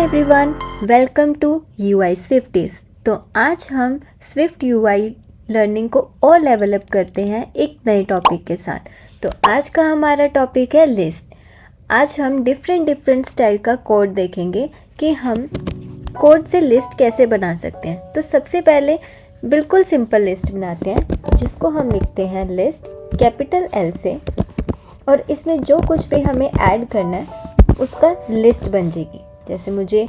Everyone, welcome to UI Swifties। तो आज हम स्विफ्ट UI लर्निंग को और लेवल अप करते हैं एक नए टॉपिक के साथ। तो आज का हमारा टॉपिक है लिस्ट। आज हम डिफरेंट स्टाइल का कोड देखेंगे कि हम कोड से लिस्ट कैसे बना सकते हैं। तो सबसे पहले बिल्कुल सिंपल लिस्ट बनाते हैं जिसको हम लिखते हैं लिस्ट कैपिटल L से, और इसमें जो कुछ भी हमें ऐड करना है उसका लिस्ट बन जाएगी। जैसे मुझे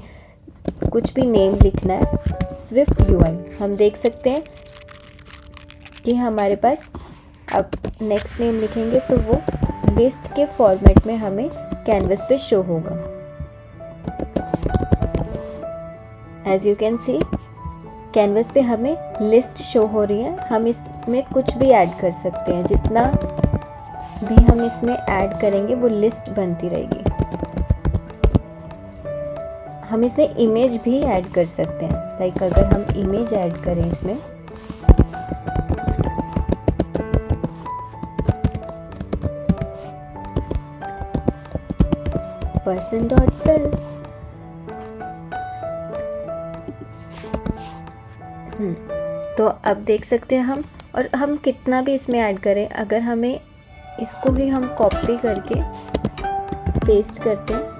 कुछ भी नेम लिखना है स्विफ्ट UI, हम देख सकते हैं कि हमारे पास अब नेक्स्ट नेम लिखेंगे तो वो लिस्ट के फॉर्मेट में हमें कैनवस पे शो होगा। As you can see canvas पे हमें लिस्ट शो हो रही है। हम इसमें कुछ भी ऐड कर सकते हैं, जितना भी हम इसमें ऐड करेंगे वो लिस्ट बनती रहेगी। हम इसमें इमेज भी ऐड कर सकते हैं। लाइक अगर हम इमेज ऐड करें इसमें, person.fill, तो अब देख सकते हैं हम, और हम कितना भी इसमें ऐड करें, अगर हमें इसको ही हम कॉपी करके पेस्ट करते हैं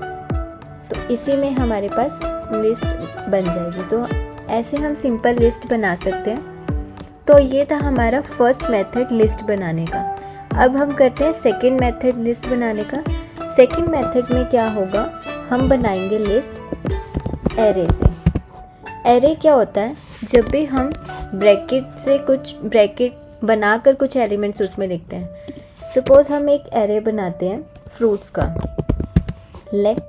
तो इसी में हमारे पास लिस्ट बन जाएगी। तो ऐसे हम सिंपल लिस्ट बना सकते हैं। तो ये था हमारा फर्स्ट मेथड लिस्ट बनाने का। अब हम करते हैं सेकंड मेथड लिस्ट बनाने का। सेकंड मेथड में क्या होगा, हम बनाएंगे लिस्ट एरे से। एरे क्या होता है, जब भी हम ब्रैकेट बनाकर कुछ एलिमेंट्स उसमें लिखते हैं। सपोज हम एक एरे बनाते हैं फ्रूट्स का। लेट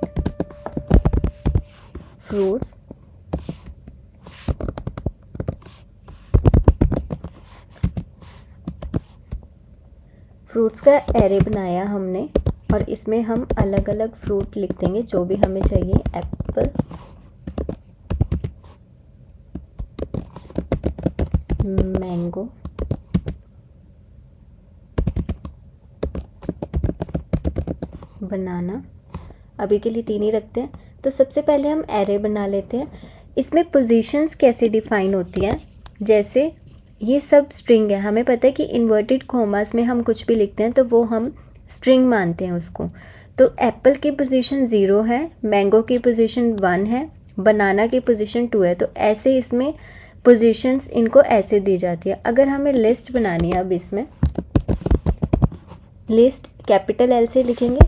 फ्रूट्स का एरे बनाया हमने, और इसमें हम अलग अलग फ्रूट लिख देंगे जो भी हमें चाहिए। एप्पल, मैंगो, बनाना। अभी के लिए 3 ही रखते हैं। तो सबसे पहले हम एरे बना लेते हैं। इसमें पोजीशंस कैसे डिफाइन होती हैं, जैसे ये सब स्ट्रिंग है। हमें पता है कि इन्वर्टेड कॉमास में हम कुछ भी लिखते हैं तो वो हम स्ट्रिंग मानते हैं उसको। तो एप्पल की पोजीशन 0 है, मैंगो की पोजीशन 1 है, बनाना की पोजीशन 2 है। तो ऐसे इसमें पोजीशंस इनको ऐसे दी जाती है। अगर हमें लिस्ट बनानी है, अब इसमें लिस्ट कैपिटल L से लिखेंगे,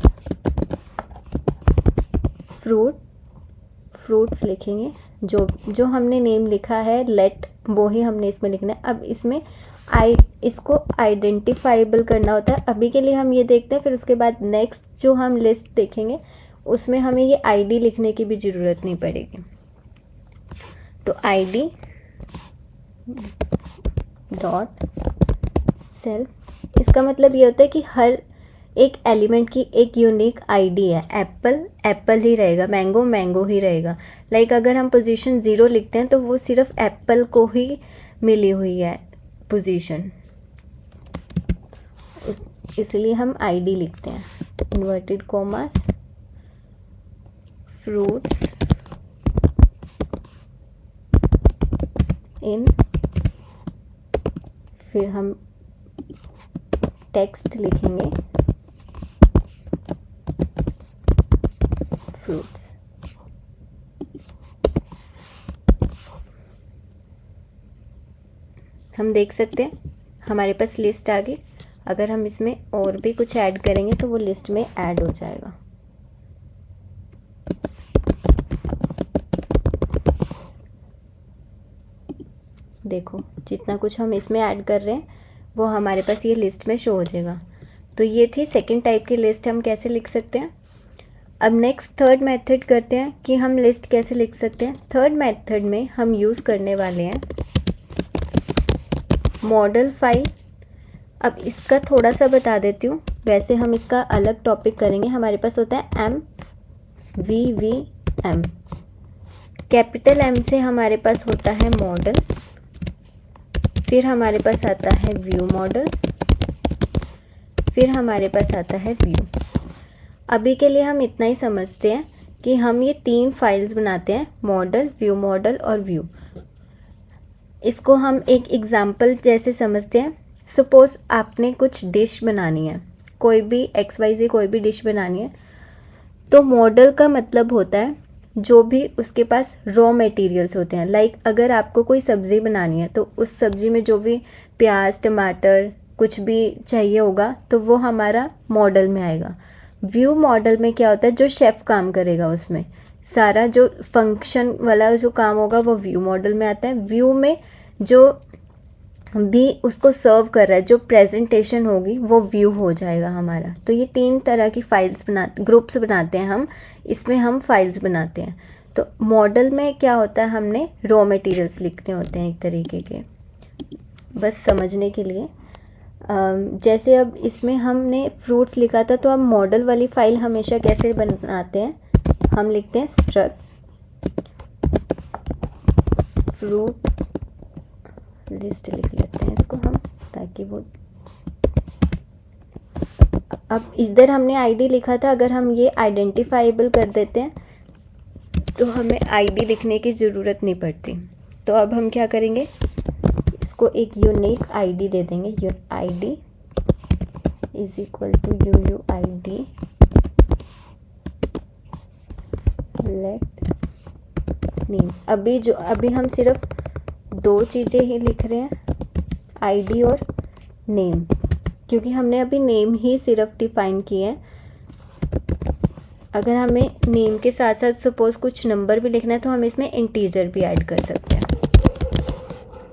फ्रूट्स लिखेंगे, जो हमने नेम लिखा है लेट, वो ही हमने इसमें लिखना है। अब इसमें इसको आइडेंटिफाइबल करना होता है। अभी के लिए हम ये देखते हैं, फिर उसके बाद नेक्स्ट जो हम लिस्ट देखेंगे उसमें हमें ये ID लिखने की भी ज़रूरत नहीं पड़ेगी। तो ID डॉट सेल्फ, इसका मतलब ये होता है कि हर एक एलिमेंट की एक यूनिक ID है। एप्पल ही रहेगा, मैंगो ही रहेगा। लाइक अगर हम पोजीशन 0 लिखते हैं तो वो सिर्फ एप्पल को ही मिली हुई है पोजीशन, इसलिए हम ID लिखते हैं। इन्वर्टेड कॉमास, फ्रूट्स इन, फिर हम टेक्स्ट लिखेंगे फ्रूट्स। हम देख सकते हैं हमारे पास लिस्ट आ गई। अगर हम इसमें और भी कुछ ऐड करेंगे तो वो लिस्ट में ऐड हो जाएगा। देखो जितना कुछ हम इसमें ऐड कर रहे हैं वो हमारे पास ये लिस्ट में शो हो जाएगा। तो ये थी सेकंड टाइप की लिस्ट, हम कैसे लिख सकते हैं। अब नेक्स्ट थर्ड मेथड करते हैं कि हम लिस्ट कैसे लिख सकते हैं। थर्ड मेथड में हम यूज़ करने वाले हैं मॉडल फाइल। अब इसका थोड़ा सा बता देती हूँ, वैसे हम इसका अलग टॉपिक करेंगे। हमारे पास होता है MVVM। कैपिटल M से हमारे पास होता है मॉडल, फिर हमारे पास आता है व्यू मॉडल, फिर हमारे पास आता है व्यू। अभी के लिए हम इतना ही समझते हैं कि हम ये 3 फाइल्स बनाते हैं, मॉडल और व्यू। इसको हम एक एग्जांपल जैसे समझते हैं। सपोज़ आपने कुछ डिश बनानी है, कोई भी XYZ कोई भी डिश बनानी है, तो मॉडल का मतलब होता है जो भी उसके पास रॉ मटेरियल्स होते हैं। लाइक अगर आपको कोई सब्ज़ी बनानी है तो उस सब्ज़ी में जो भी प्याज, टमाटर कुछ भी चाहिए होगा तो वो हमारा मॉडल में आएगा। व्यू मॉडल में क्या होता है, जो शेफ़ काम करेगा उसमें सारा जो फंक्शन वाला जो काम होगा वो व्यू मॉडल में आता है। व्यू में जो भी उसको सर्व कर रहा है, जो प्रेजेंटेशन होगी वो व्यू हो जाएगा हमारा। तो ये 3 तरह की फाइल्स ग्रुप्स बनाते हैं हम, इसमें हम फाइल्स बनाते हैं। तो मॉडल में क्या होता है, हमने रॉ मटेरियल्स लिखने होते हैं एक तरीके के, बस समझने के लिए। जैसे अब इसमें हमने फ्रूट्स लिखा था, तो अब मॉडल वाली फाइल हमेशा कैसे बनाते हैं, हम लिखते हैं स्ट्रक्ट फ्रूट लिस्ट लिख लेते हैं इसको हम, ताकि वो, अब इधर हमने आईडी लिखा था, अगर हम ये आइडेंटिफाइबल कर देते हैं तो हमें आईडी लिखने की ज़रूरत नहीं पड़ती। तो अब हम क्या करेंगे, इसको एक यूनिक आईडी दे देंगे। ID is equal to UUID let name. अभी हम सिर्फ 2 चीज़ें ही लिख रहे हैं, आईडी और नेम, क्योंकि हमने अभी नेम ही सिर्फ डिफाइन किए हैं। अगर हमें नेम के साथ साथ सपोज़ कुछ नंबर भी लिखना है तो हम इसमें इंटीजर भी ऐड कर सकते हैं।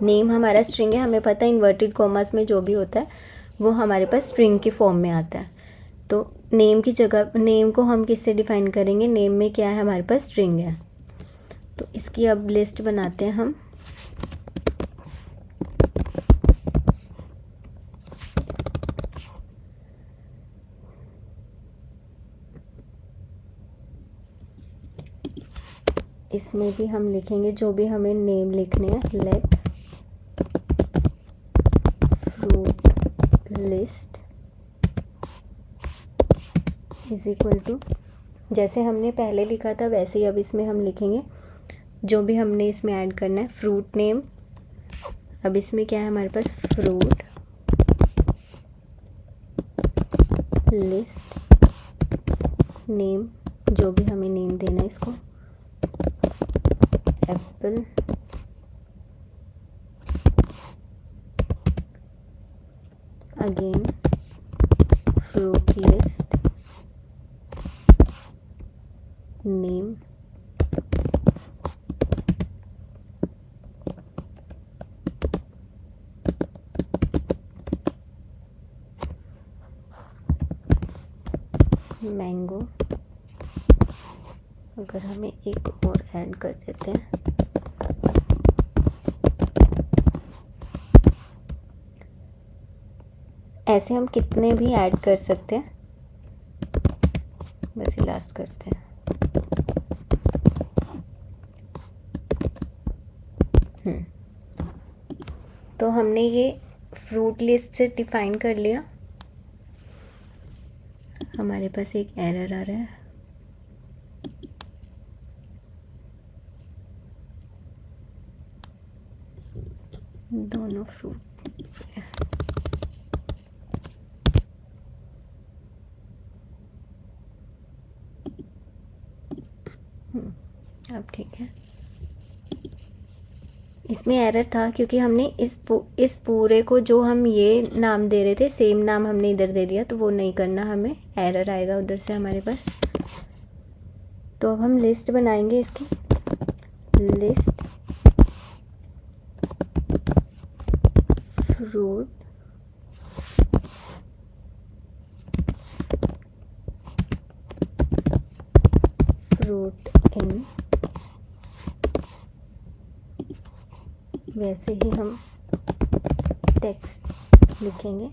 नेम हमारा स्ट्रिंग है, हमें पता है इन्वर्टेड कॉमास में जो भी होता है वो हमारे पास स्ट्रिंग के फॉर्म में आता है। तो नेम की जगह, नेम को हम किससे डिफाइन करेंगे, नेम में क्या है, हमारे पास स्ट्रिंग है। तो इसकी अब लिस्ट बनाते हैं हम। इसमें भी हम लिखेंगे जो भी हमें नेम लिखने हैं, let fruit list is equal to, जैसे हमने पहले लिखा था वैसे ही अब इसमें हम लिखेंगे जो भी हमने इसमें ऐड करना है। फ्रूट नेम, अब इसमें क्या है हमारे पास, फ्रूट लिस्ट नेम, जो भी हमें नेम देना है इसको, Apple again fruit list name mango. अगर हमें एक और ऐड कर देते हैं, ऐसे हम कितने भी ऐड कर सकते हैं, बस ये लास्ट करते हैं। तो हमने ये फ्रूट लिस्ट से डिफाइन कर लिया। हमारे पास एक एरर आ रहा है, दोनों फ्रूट, अब ठीक है। इसमें एरर था क्योंकि हमने इस पूरे को जो हम ये नाम दे रहे थे सेम नाम हमने इधर दे दिया, तो वो नहीं करना, हमें एरर आएगा उधर से हमारे पास। तो अब हम लिस्ट बनाएंगे इसकी, लिस्ट फ्रूट इन, वैसे ही हम टेक्स्ट लिखेंगे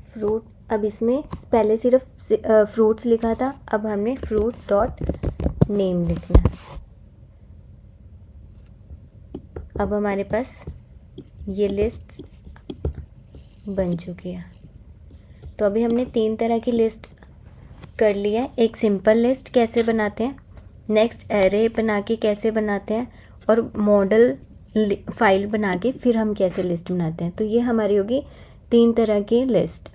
फ्रूट। अब इसमें पहले सिर्फ फ्रूट्स लिखा था, अब हमने फ्रूट डॉट नेम लिखना है। अब हमारे पास ये लिस्ट बन चुकी है। तो अभी हमने 3 तरह की लिस्ट कर लिया एक सिंपल लिस्ट कैसे बनाते हैं, नेक्स्ट एरे बना के कैसे बनाते हैं, और मॉडल फाइल बना के फिर हम कैसे लिस्ट बनाते हैं। तो ये हमारी होगी 3 तरह की लिस्ट।